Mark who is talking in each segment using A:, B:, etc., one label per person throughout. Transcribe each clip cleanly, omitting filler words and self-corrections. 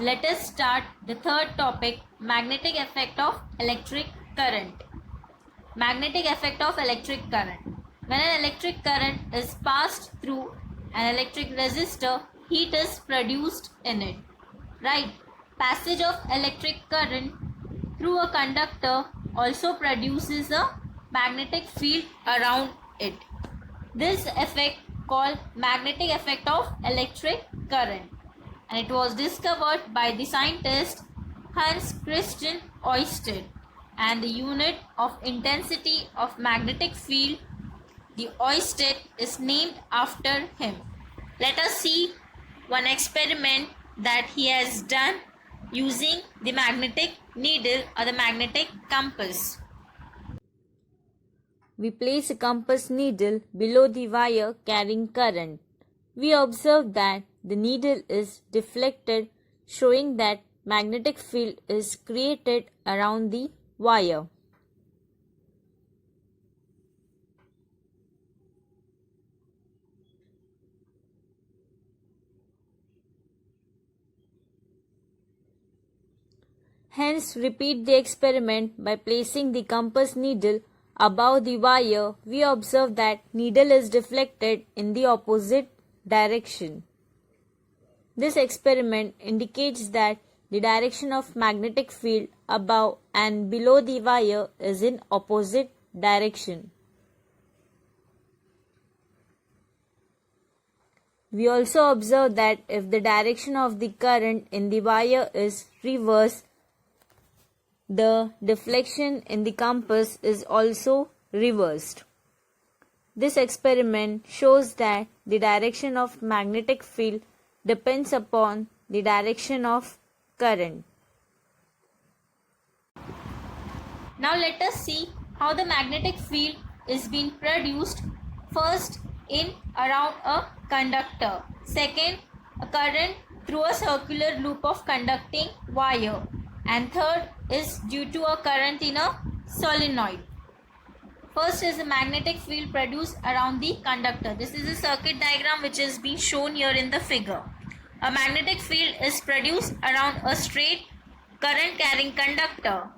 A: let us start the third topic, magnetic effect of electric current. Magnetic effect of electric current. When an electric current is passed through an electric resistor, heat is produced in it. Right? Passage of electric current through a conductor also produces a magnetic field around it. This effect called magnetic effect of electric current, and it was discovered by the scientist Hans Christian Ørsted, and the unit of intensity of magnetic field, the Ørsted, is named after him. Let us see one experiment that he has done using the magnetic needle or the magnetic compass.
B: We place a compass needle below the wire carrying current. We observe that the needle is deflected, showing that magnetic field is created around the wire. Hence, repeat the experiment by placing the compass needle above the wire. We observe that needle is deflected in the opposite direction. This experiment indicates that the direction of magnetic field above and below the wire is in opposite direction. We also observe that if the direction of the current in the wire is reversed, the deflection in the compass is also reversed. This experiment shows that the direction of magnetic field depends upon the direction of current.
A: Now let us see how the magnetic field is being produced. First, in around a conductor. Second, a current through a circular loop of conducting wire. And third is due to a current in a solenoid. First is the magnetic field produced around the conductor. This is a circuit diagram which is being shown here in the figure. A magnetic field is produced around a straight current carrying conductor.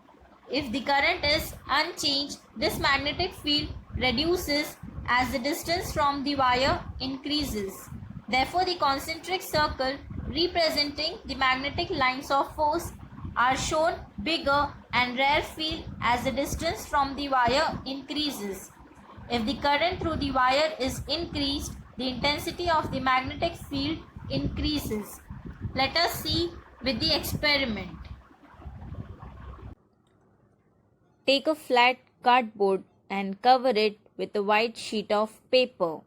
A: If the current is unchanged, this magnetic field reduces as the distance from the wire increases. Therefore, the concentric circle representing the magnetic lines of force are shown bigger and rare field as the distance from the wire increases. If the current through the wire is increased, the intensity of the magnetic field increases. Let us see with the experiment.
B: Take a flat cardboard and cover it with a white sheet of paper.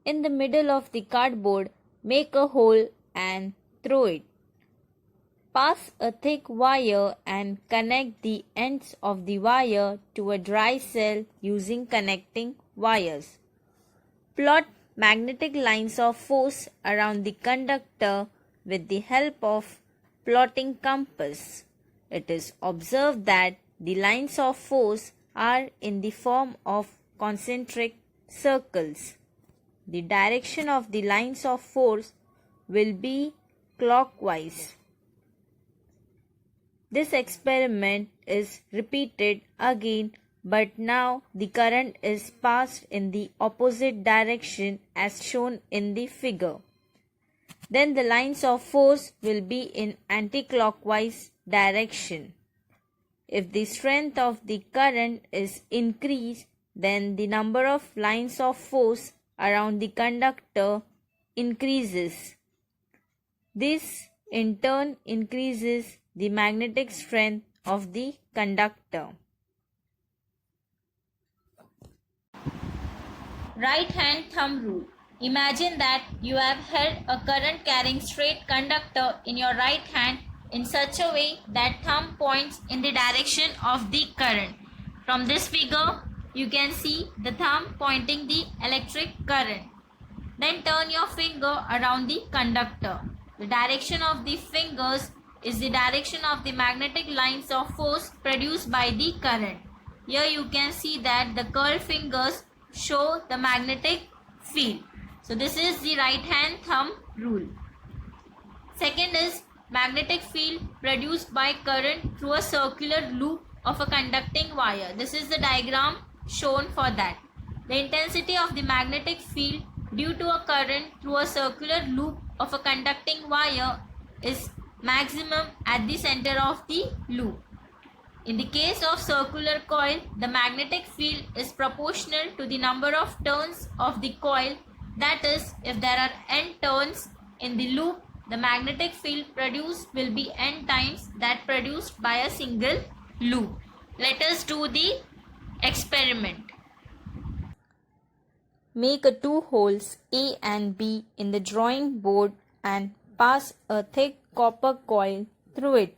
B: In the middle of the cardboard, make a hole and throw it. Pass a thick wire and connect the ends of the wire to a dry cell using connecting wires. Plot magnetic lines of force around the conductor with the help of plotting compass. It is observed that the lines of force are in the form of concentric circles. The direction of the lines of force will be clockwise. This experiment is repeated again, but now the current is passed in the opposite direction as shown in the figure. Then the lines of force will be in anti-clockwise direction. If the strength of the current is increased, then the number of lines of force around the conductor increases. This in turn increases the magnetic strength of the conductor.
A: Right hand thumb rule. Imagine that you have held a current carrying straight conductor in your right hand in such a way that thumb points in the direction of the current. From this figure, you can see the thumb pointing the electric current. Then turn your finger around the conductor. The direction of the fingers is the direction of the magnetic lines of force produced by the current. Here you can see that the curled fingers show the magnetic field. So this is the right hand thumb rule. Second is magnetic field produced by current through a circular loop of a conducting wire. This is the diagram shown for that. The intensity of the magnetic field due to a current through a circular loop of a conducting wire is maximum at the center of the loop. In the case of circular coil, the magnetic field is proportional to the number of turns of the coil. That is, if there are n turns in the loop, the magnetic field produced will be n times that produced by a single loop. Let us do the experiment.
B: Make two holes A and B in the drawing board and pass a thick copper coil through it.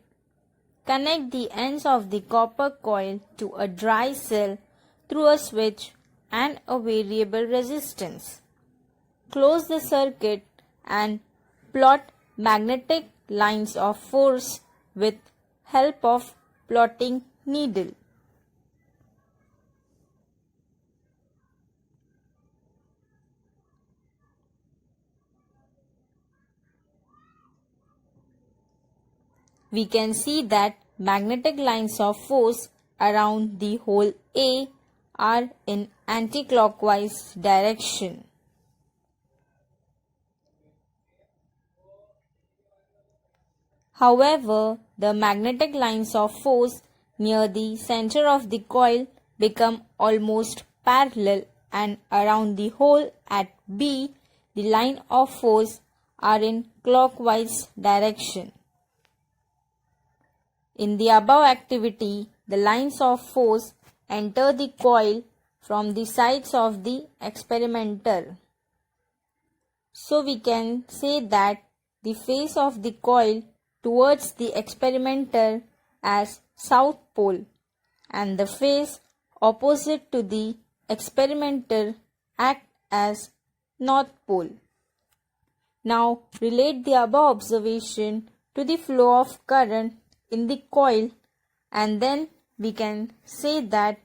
B: Connect the ends of the copper coil to a dry cell through a switch and a variable resistance. Close the circuit and plot magnetic lines of force with help of plotting needle. We can see that magnetic lines of force around the hole A are in anti-clockwise direction. However, the magnetic lines of force near the center of the coil become almost parallel, and around the hole at B, the line of force are in clockwise direction. In the above activity, the lines of force enter the coil from the sides of the experimenter. So we can say that the face of the coil towards the experimenter as south pole and the face opposite to the experimenter act as north pole. Now relate the above observation to the flow of current in the coil, and then we can say that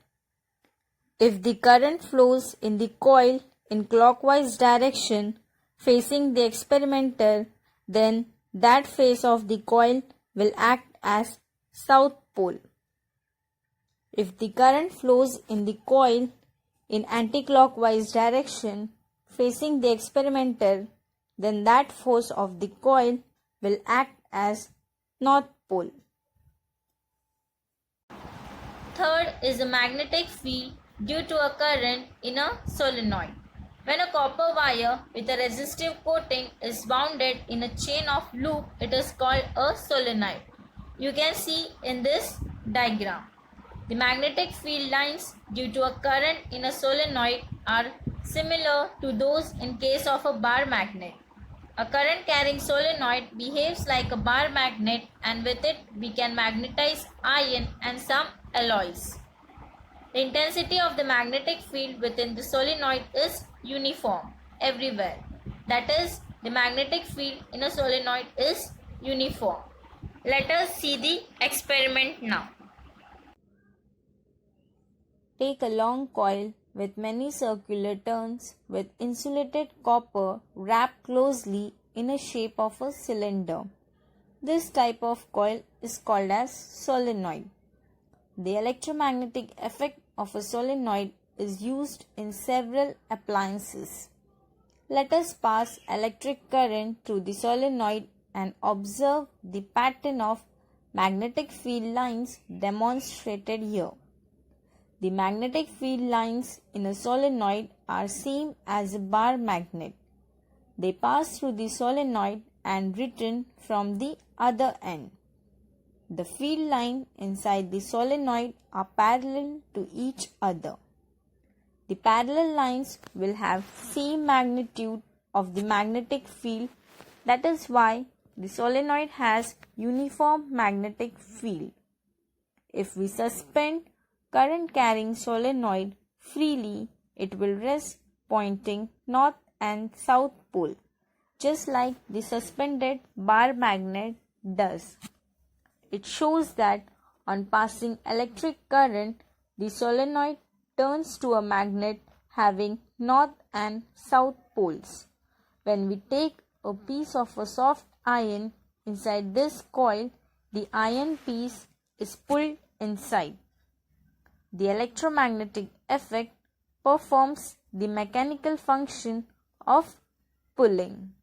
B: if the current flows in the coil in clockwise direction facing the experimenter, then that face of the coil will act as south pole. If the current flows in the coil in anti-clockwise direction facing the experimenter, then that force of the coil will act as north pole.
A: Third is a magnetic field due to a current in a solenoid. When a copper wire with a resistive coating is wounded in a chain of loop, it is called a solenoid. You can see in this diagram. The magnetic field lines due to a current in a solenoid are similar to those in case of a bar magnet. A current carrying solenoid behaves like a bar magnet, and with it we can magnetize iron and some alloys. The intensity of the magnetic field within the solenoid is uniform everywhere. That is, the magnetic field in a solenoid is uniform. Let us see the experiment now.
B: Take a long coil with many circular turns with insulated copper wrapped closely in a shape of a cylinder. This type of coil is called as solenoid. The electromagnetic effect of a solenoid is used in several appliances. Let us pass electric current through the solenoid and observe the pattern of magnetic field lines demonstrated here. The magnetic field lines in a solenoid are same as a bar magnet. They pass through the solenoid and return from the other end. The field line inside the solenoid are parallel to each other. The parallel lines will have same magnitude of the magnetic field. That is why the solenoid has uniform magnetic field. If we suspend current carrying solenoid freely, it will rest pointing north and south pole, just like the suspended bar magnet does. It shows that on passing electric current, the solenoid turns to a magnet having north and south poles. When we take a piece of a soft iron Inside this coil, the iron piece is pulled inside. The electromagnetic effect performs the mechanical function of pulling.